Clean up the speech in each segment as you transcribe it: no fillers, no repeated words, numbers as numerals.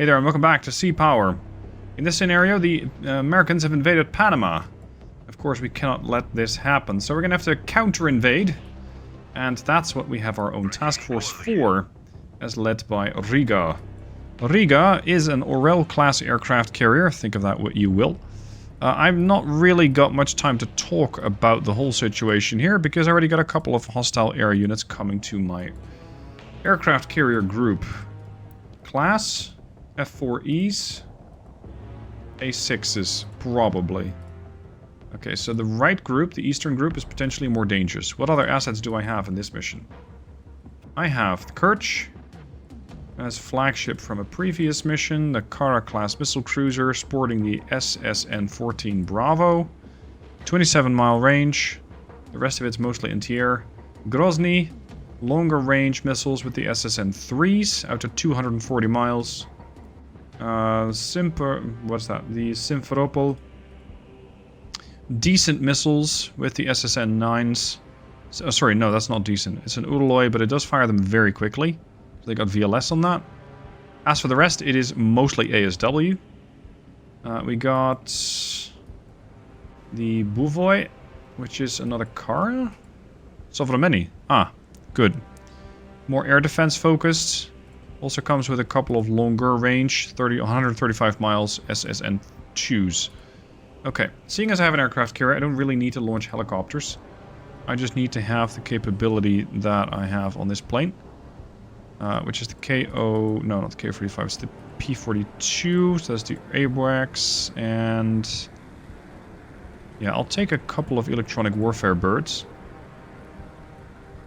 Hey there, and welcome back to Sea Power. In this scenario, the Americans have invaded Panama. Of course, we cannot let this happen, so we're gonna have to counter-invade. And that's what we have our own task force for, as led by Riga. Riga is an Orel-class aircraft carrier, think of that what you will. I've not really got much time to talk about the whole situation here, because I already got a couple of hostile air units coming to my aircraft carrier group. Class, F4Es, A6s, probably. Okay, so the right group, the eastern group, is potentially more dangerous. What other assets do I have in this mission? I have the Kerch as flagship from a previous mission, the Kara-class missile cruiser sporting the SSN-14 Bravo, 27-mile range, the rest of it's mostly anti-air. Grozny, longer range missiles with the SSN-3s out to 240 miles. What's that? The Simferopol. Decent missiles with the SSN-9s. Sorry, no, that's not decent. It's an Uraloy, but it does fire them very quickly. So they got VLS on that. As for the rest, it is mostly ASW. We got the Buvoy, which is another Kara. Sovrameni. Ah, good. More air defense focused. Also comes with a couple of longer range, 135 miles SSN-2s. Okay, seeing as I have an aircraft carrier, I don't really need to launch helicopters. I just need to have the capability that I have on this plane. Which is the KO... No, not the K-45, it's the P-42. So that's the AWACS, and... Yeah, I'll take a couple of electronic warfare birds.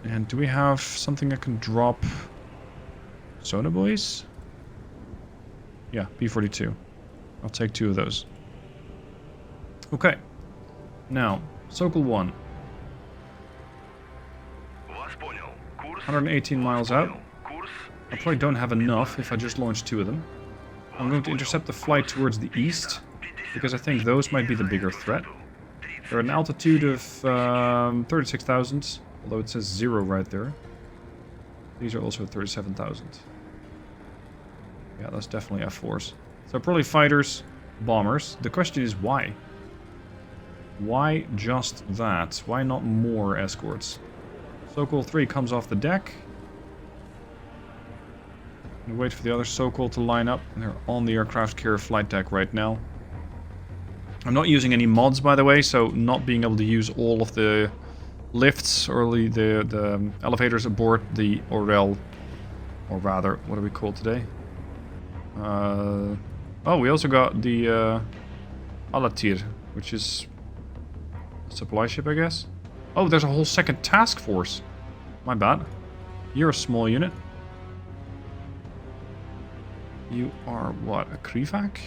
And do we have something I can drop? Sonobuoys? Yeah, P-42. I'll take 2 of those. Okay. Now, Sokol 1. 118 miles out. I probably don't have enough if I just launch 2 of them. I'm going to intercept the flight towards the east, because I think those might be the bigger threat. They're at an altitude of 36,000, although it says 0 right there. These are also at 37,000. Yeah, that's definitely F4s. So probably fighters, bombers. The question is why? Why just that? Why not more escorts? Sokol 3 comes off the deck. And wait for the other Sokol to line up. They're on the aircraft carrier flight deck right now. I'm not using any mods, by the way, so not being able to use all of the lifts or the elevators aboard the Orel, or rather, what do we call today? Oh, we also got the Alatir, which is a supply ship, I guess. Oh, there's a whole second task force. My bad. You're a small unit. You are what? A Krivak?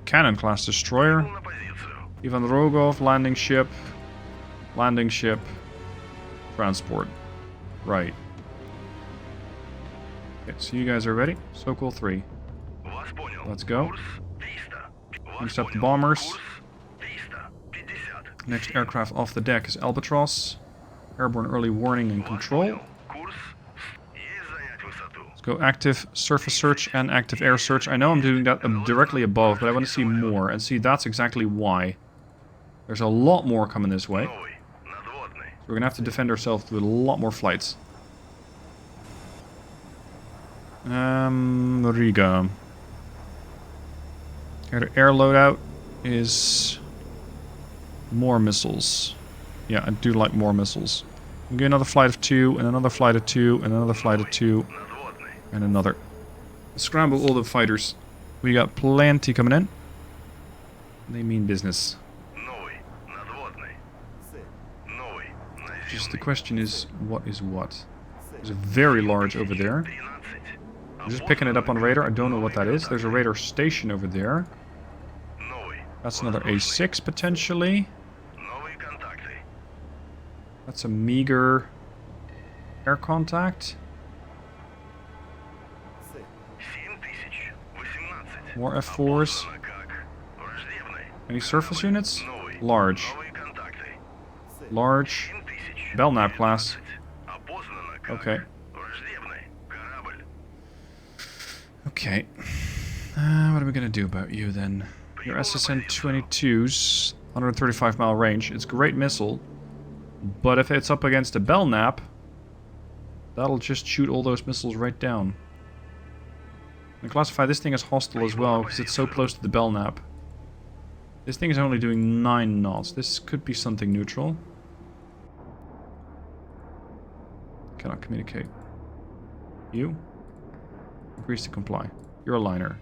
Cannon class destroyer. Ivan Rogov, landing ship. Landing ship. Transport. Right. Okay, so you guys are ready. Sokol 3. Let's go. Intercept the bombers. Next aircraft off the deck is Albatross. Airborne early warning and control. Let's go active surface search and active air search. I know I'm doing that directly above, but I want to see more. And see, that's exactly why. There's a lot more coming this way. So we're going to have to defend ourselves with a lot more flights. Riga. Here, the air loadout is more missiles. Yeah, I do like more missiles. We'll get another flight of 2, and another flight of 2, and another flight of 2, and another. Scramble all the fighters. We got plenty coming in. They mean business. Just the question is, what is what? There's a very large over there. I'm just picking it up on radar. I don't know what that is. There's a radar station over there. That's another A6 potentially. That's a meager air contact. More F4s. Any surface units? Large. Large. Belknap class. Okay. Okay. What are we gonna do about you then? Your SSN-22's 135 mile range. It's a great missile, but if it's up against a Belknap, that'll just shoot all those missiles right down. And classify this thing as hostile as well, because it's so close to the Belknap. This thing is only doing 9 knots. This could be something neutral. Cannot communicate. You? Agrees to comply. You're a liner.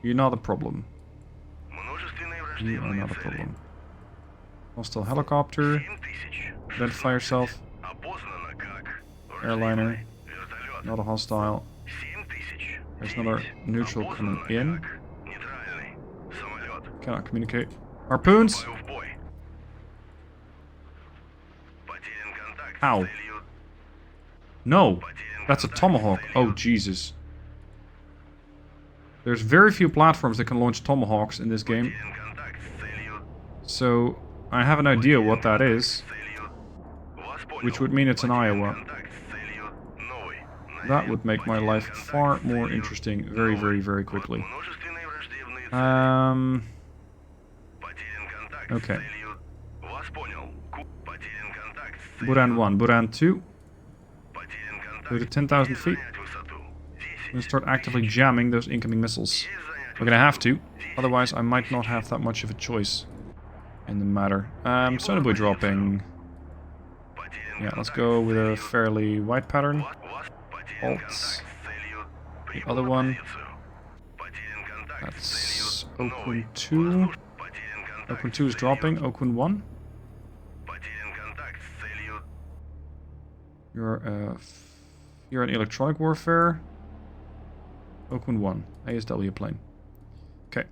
You're not a problem. You are not a problem. Hostile helicopter. Identify yourself. Airliner. Not a hostile. There's another neutral coming in. Cannot communicate. Harpoons! Ow. No! That's a Tomahawk. Oh, Jesus. There's very few platforms that can launch Tomahawks in this game. So, I have an idea what that is. Which would mean it's in Iowa. That would make my life far more interesting very, very, very quickly. Okay. Buran 1, Buran 2. Go to 10,000 feet. I'm going to start actively jamming those incoming missiles. We're going to have to. Otherwise, I might not have that much of a choice in the matter. Sonobuoy dropping. Yeah, let's go with a fairly wide pattern. Alts. The other one. That's Okun 2. Okun 2 is dropping. Okun 1. You're in electronic warfare. Okun 1. ASW plane. Okay.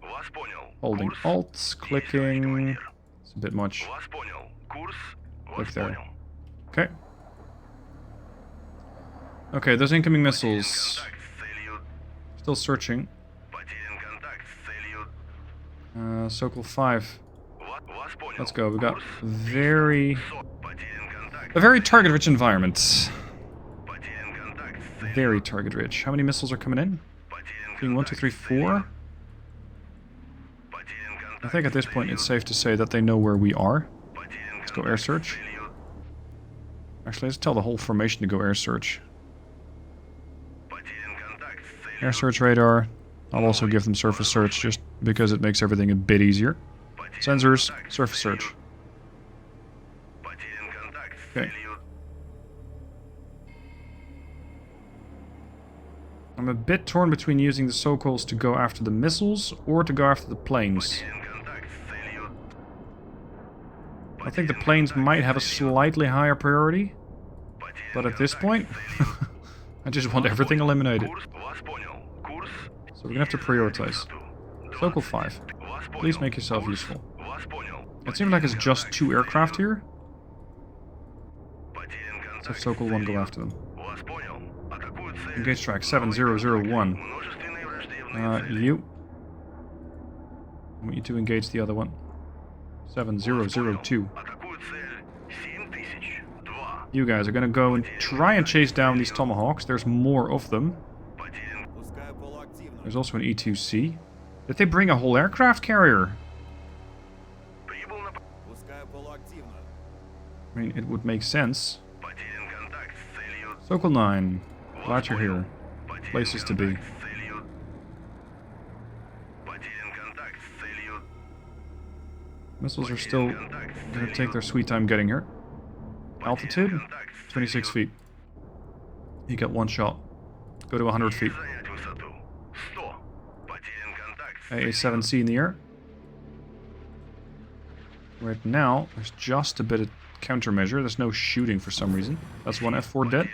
Holding Alt. Clicking. It's a bit much. Click there. Okay. Okay, those incoming missiles. Still searching. Sokol 5. Let's go. We got a very target-rich environment. Very target-rich. How many missiles are coming in? Being 1, 2, 3, 4. I think at this point it's safe to say that they know where we are. Let's go air search. Actually, let's tell the whole formation to go air search. Air search radar. I'll also give them surface search just because it makes everything a bit easier. Sensors, surface search. Okay. I'm a bit torn between using the Sokols to go after the missiles or to go after the planes. I think the planes might have a slightly higher priority, but at this point, I just want everything eliminated. So we're gonna have to prioritize. Sokol 5, please make yourself useful. It seems like it's just 2 aircraft here. Let's have Sokol 1 go after them. Engage track 7001. You. I want you to engage the other one. 7002. You guys are gonna go and try and chase down these Tomahawks. There's more of them. There's also an E2C. Did they bring a whole aircraft carrier? I mean, it would make sense. Sokol 9. Glad you're here. Places to be. Missiles are still gonna take their sweet time getting here. Altitude? 26 feet. You get 1 shot. Go to 100 feet. AA-7C in the air. Right now, there's just a bit of countermeasure. There's no shooting for some reason. That's 1 F4 dead.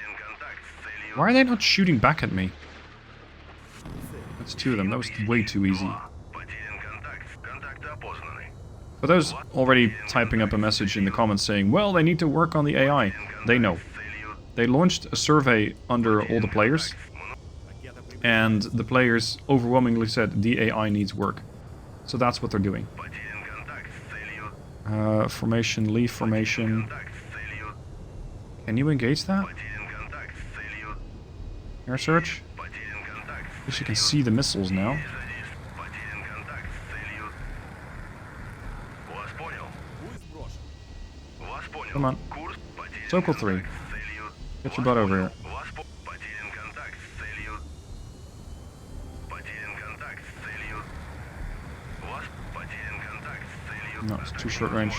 Why are they not shooting back at me? That's 2 of them. That was way too easy. For those already typing up a message in the comments saying, well, they need to work on the AI. They know. They launched a survey under all the players. And the players overwhelmingly said the AI needs work. So that's what they're doing. Formation, leave formation. Can you engage that? Air search? At least you can see the missiles now. Come on. Sokol 3. Get your butt over here. No, it's too short range.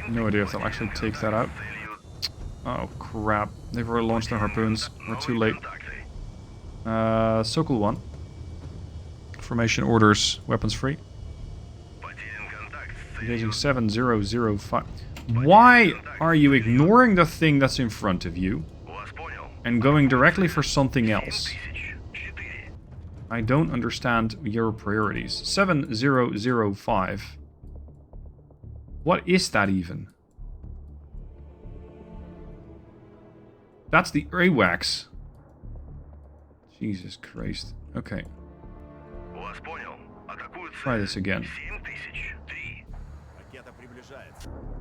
No idea if they'll actually take that out. Oh, crap. They've already launched their harpoons. We're too late. Sokol 1. Formation orders. Weapons free. Engaging 7005. Why are you ignoring the thing that's in front of you and going directly for something else? I don't understand your priorities. 7005. What is that even? That's the AWACS. Jesus Christ. Okay. Try this again.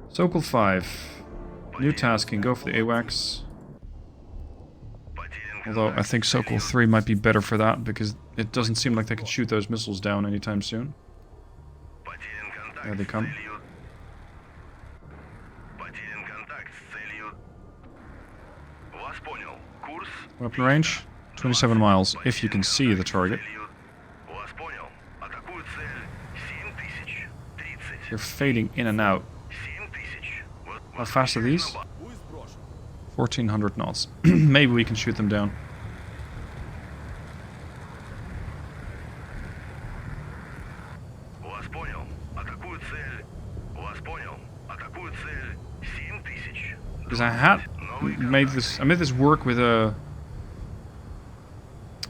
Sokol 5. New tasking. Go for the AWACS. Although I think Sokol 3 might be better for that because it doesn't seem like they can shoot those missiles down anytime soon. There they come. Weapon range 27 miles if you can see the target. They're fading in and out. How fast are these? 1400 knots. Maybe we can shoot them down. Because I made this work with a...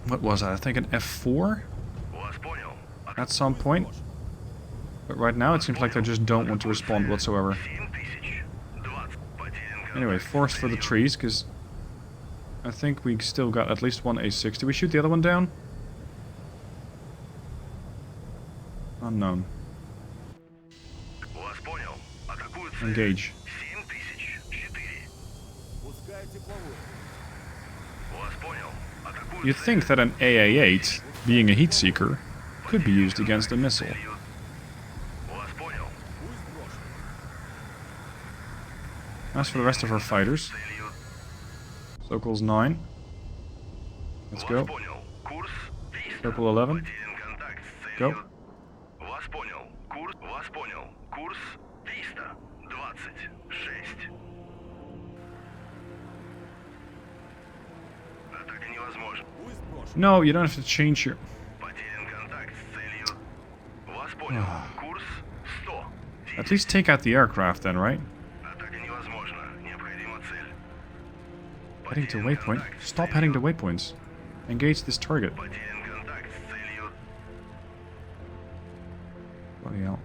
What was that? I think an F4? At some point. But right now it seems like they just don't want to respond whatsoever. Anyway, force for the trees, because I think we still got at least one A6. Did we shoot the other one down? Unknown. Engage. You'd think that an AA-8, being a heat seeker, could be used against a missile. As for the rest of our fighters, Sokol's 9. Let's go. Sokol 11. Go. No, you don't have to change your... At least take out the aircraft then, right? Heading to waypoint? Stop heading to waypoints. Engage this target. Bloody hell.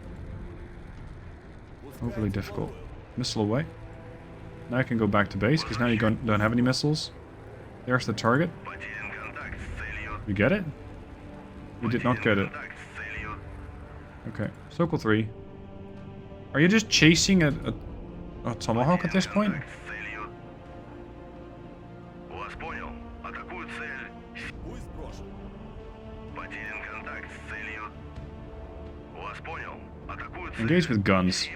Overly difficult. Missile away. Now I can go back to base, because now you don't have any missiles. There's the target. We get it? We did not get it. Okay. Sokol 3. Are you just chasing a Tomahawk at this point? Engage with guns.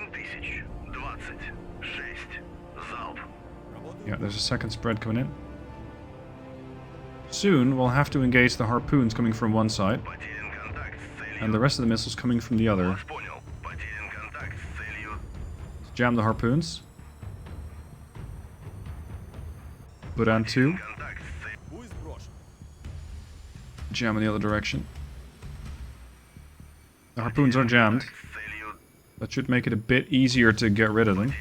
Yeah, there's a second spread coming in. Soon, we'll have to engage the harpoons coming from one side, and the rest of the missiles coming from the other. Let's jam the harpoons. Buran 2. Jam in the other direction. The harpoons are jammed. That should make it a bit easier to get rid of them.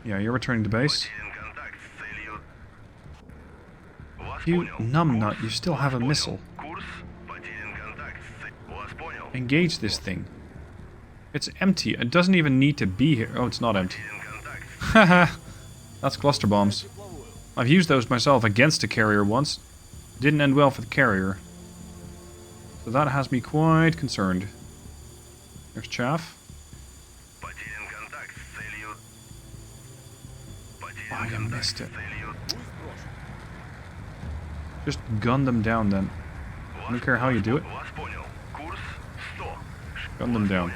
Yeah, you're returning to base. You numbnut, you still have a missile. Engage this thing. It's empty. It doesn't even need to be here. Oh, it's not empty. Haha. That's cluster bombs. I've used those myself against a carrier once. Didn't end well for the carrier. So that has me quite concerned. There's chaff. Oh, you missed it. Just gun them down then. I don't care how you do it. Gun them down.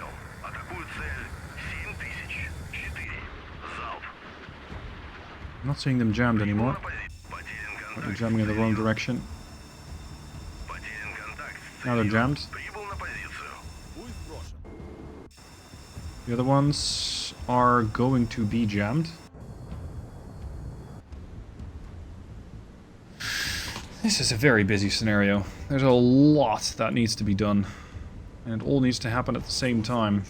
I'm not seeing them jammed anymore. They're jamming in the wrong direction. Now they're jammed. The other ones are going to be jammed. This is a very busy scenario. There's a lot that needs to be done. And it all needs to happen at the same time.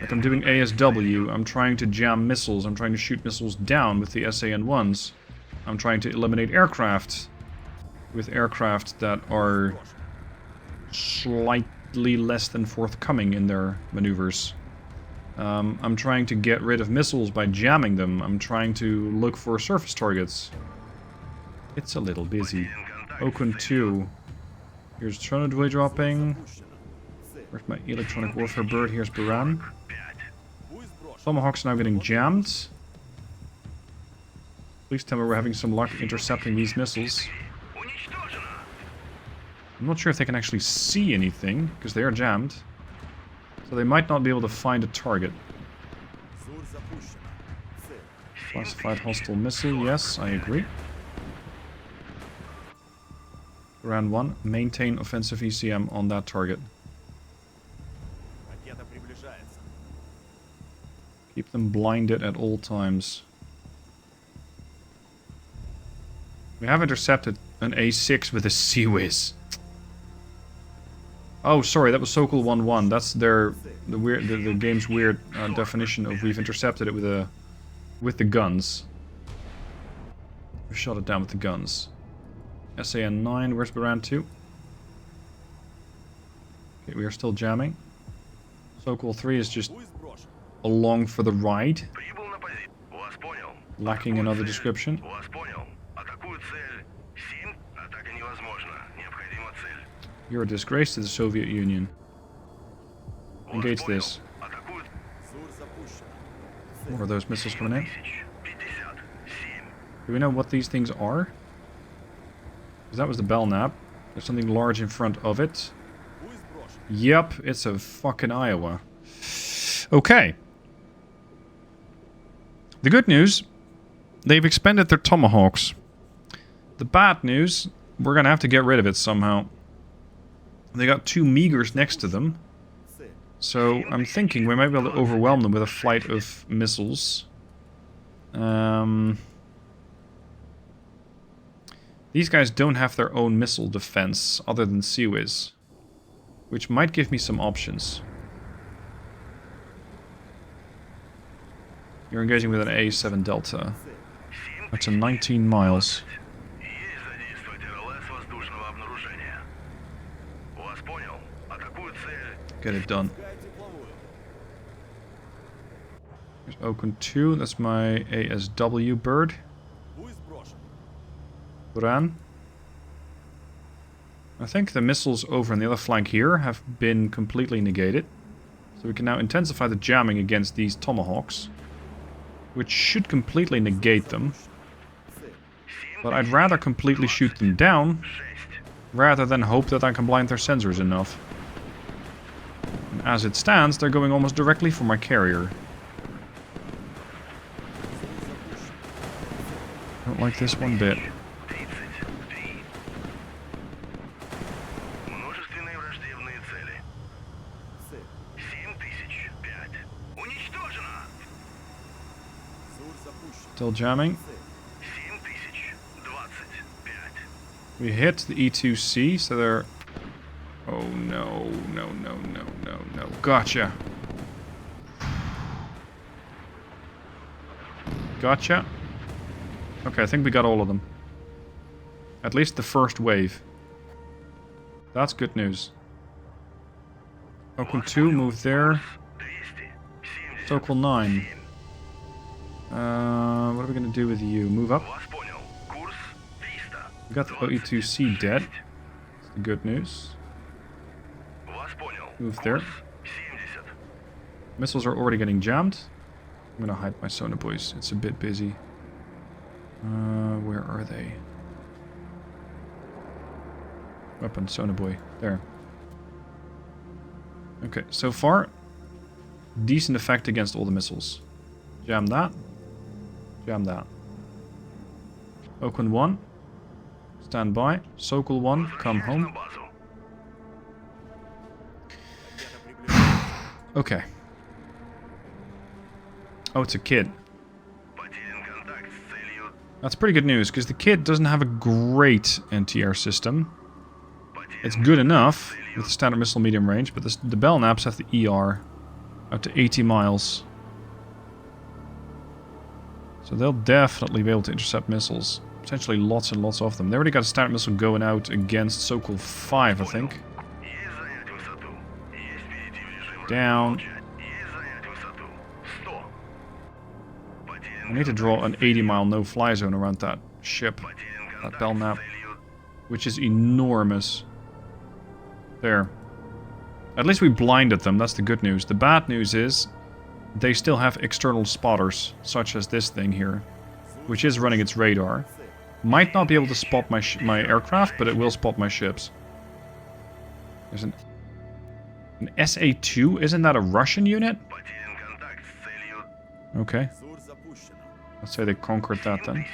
Like I'm doing ASW, I'm trying to jam missiles, I'm trying to shoot missiles down with the SAN-1s. I'm trying to eliminate aircraft with aircraft that are slightly less than forthcoming in their maneuvers. I'm trying to get rid of missiles by jamming them. I'm trying to look for surface targets. It's a little busy. Okun 2. Here's Tronodway dropping. Where's my electronic warfare bird? Here's Buran. Tomahawk's now getting jammed. Please tell me we're having some luck intercepting these missiles. I'm not sure if they can actually see anything, because they are jammed. So they might not be able to find a target. Classified hostile missile, yes, I agree. Round 1, maintain offensive ECM on that target. Keep them blinded at all times. We have intercepted an A6 with a Sea-Whiz. Oh, sorry, that was Sokol 1-1. That's the game's weird definition of we've intercepted it with the guns. We shot it down with the guns. SAN-9, where's Buran 2? Okay, we are still jamming. Sokol 3 is just along for the ride. Lacking another description. You're a disgrace to the Soviet Union. Engage this. More of those missiles coming in. Do we know what these things are? Because that was the Belknap. There's something large in front of it. Yep, it's a fucking Iowa. Okay. The good news, they've expended their Tomahawks. The bad news, we're gonna have to get rid of it somehow. They got 2 Meagers next to them. So I'm thinking we might be able to overwhelm them with a flight of missiles. These guys don't have their own missile defense other than Sea-Whiz, which might give me some options. You're engaging with an A7 Delta. That's a 19 miles. Get it done. Here's Okun 2, that's my ASW bird. Buran. I think the missiles over on the other flank here have been completely negated. So we can now intensify the jamming against these Tomahawks, which should completely negate them. But I'd rather completely shoot them down, rather than hope that I can blind their sensors enough. And as it stands, they're going almost directly for my carrier. Don't like this one bit. Still jamming. We hit the E2C, so they're... Oh no, no, no, no, no, no. Gotcha. Gotcha. Okay, I think we got all of them. At least the first wave. That's good news. Okun 2, move there. Sokol 9. What are we going to do with you? Move up. We got the OE2C dead. That's the good news. Move there. Missiles are already getting jammed. I'm going to hide my sonar boys. It's a bit busy. Where are they? Weapon, sonar boy. There. Okay, so far, decent effect against all the missiles. Jam that. Jam that. Oakland 1. Stand by. Sokol 1, come home. Okay. Oh, it's a kid. That's pretty good news, because the kid doesn't have a great anti-air system. It's good enough with the standard missile medium range, but the Belknaps have the ER out to 80 miles. So they'll definitely be able to intercept missiles. Potentially lots and lots of them. They already got a standard missile going out against Sokol 5, I think. Down. I need to draw an 80-mile no-fly zone around that ship, that Belknap, which is enormous. There. At least we blinded them, that's the good news. The bad news is they still have external spotters, such as this thing here, which is running its radar. Might not be able to spot my aircraft, but it will spot my ships. There's an SA-2? Isn't that a Russian unit? Okay. Let's say they conquered that then.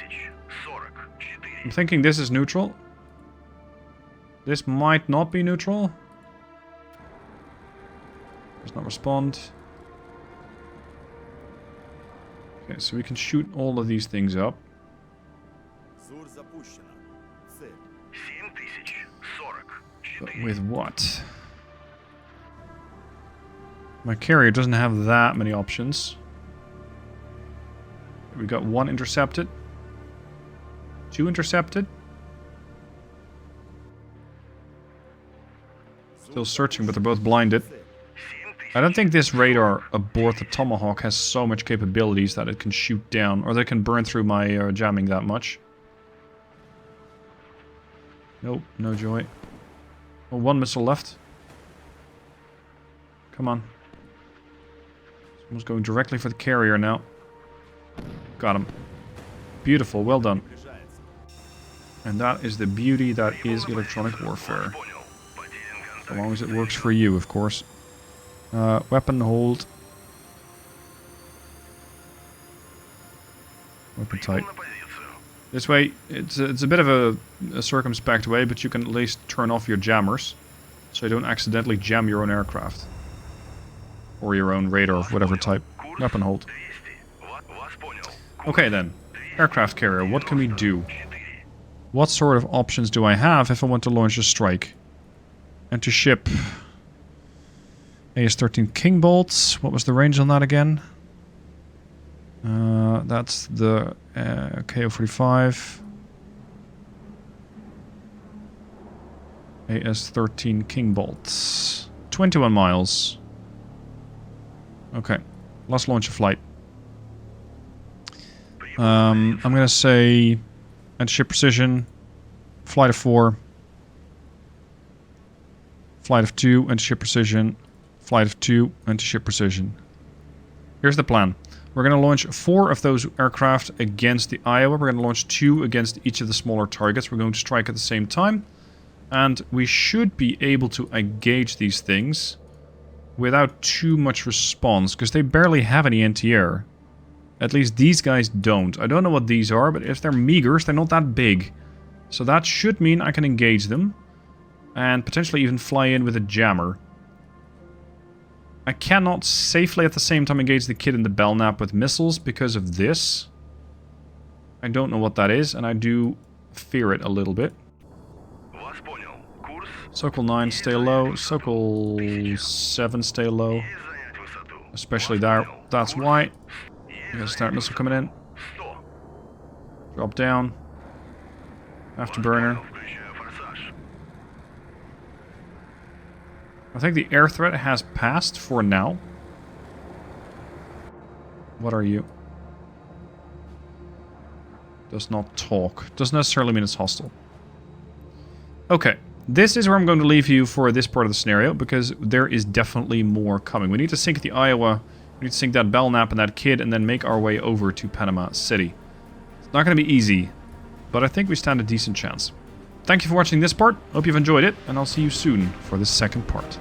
I'm thinking this is neutral. This might not be neutral. Does not respond. Okay, so we can shoot all of these things up. But with what? My carrier doesn't have that many options. We got 1 intercepted. 2 intercepted. Still searching, but they're both blinded. I don't think this radar aboard the Tomahawk has so much capabilities that it can shoot down, or they can burn through my jamming that much. Nope, no joy. Oh, 1 missile left. Come on. Someone's going directly for the carrier now. Got him. Beautiful, well done. And that is the beauty that is electronic warfare. As long as it works for you, of course. Weapon hold. Weapon tight. This way, it's a bit of a circumspect way, but you can at least turn off your jammers. So you don't accidentally jam your own aircraft. Or your own radar of whatever type. Weapon hold. Okay then. Aircraft carrier, what can we do? What sort of options do I have if I want to launch a strike? And to ship AS-13 King bolts. What was the range on that again? That's the KO-45. AS-13 King bolts. 21 miles. Okay. Let's launch a flight. I'm gonna say anti-ship precision, flight of 4, flight of 2, anti-ship precision, flight of 2, anti-ship precision. Here's the plan. We're gonna launch 4 of those aircraft against the Iowa. We're gonna launch 2 against each of the smaller targets. We're going to strike at the same time. And we should be able to engage these things without too much response, because they barely have any anti-air. At least these guys don't. I don't know what these are, but if they're meagers, they're not that big. So that should mean I can engage them. And potentially even fly in with a jammer. I cannot safely at the same time engage the kid in the Belknap with missiles because of this. I don't know what that is, and I do fear it a little bit. Sokol 9, stay low. Sokol 7, stay low. Especially there. That's why. You got a standard missile coming in. Drop down. Afterburner. I think the air threat has passed for now. What are you? Does not talk. Doesn't necessarily mean it's hostile. Okay. This is where I'm going to leave you for this part of the scenario, because there is definitely more coming. We need to sink the Iowa. We need to sink that Belknap and that kid, and then make our way over to Panama City. It's not going to be easy, but I think we stand a decent chance. Thank you for watching this part. Hope you've enjoyed it, and I'll see you soon for the second part.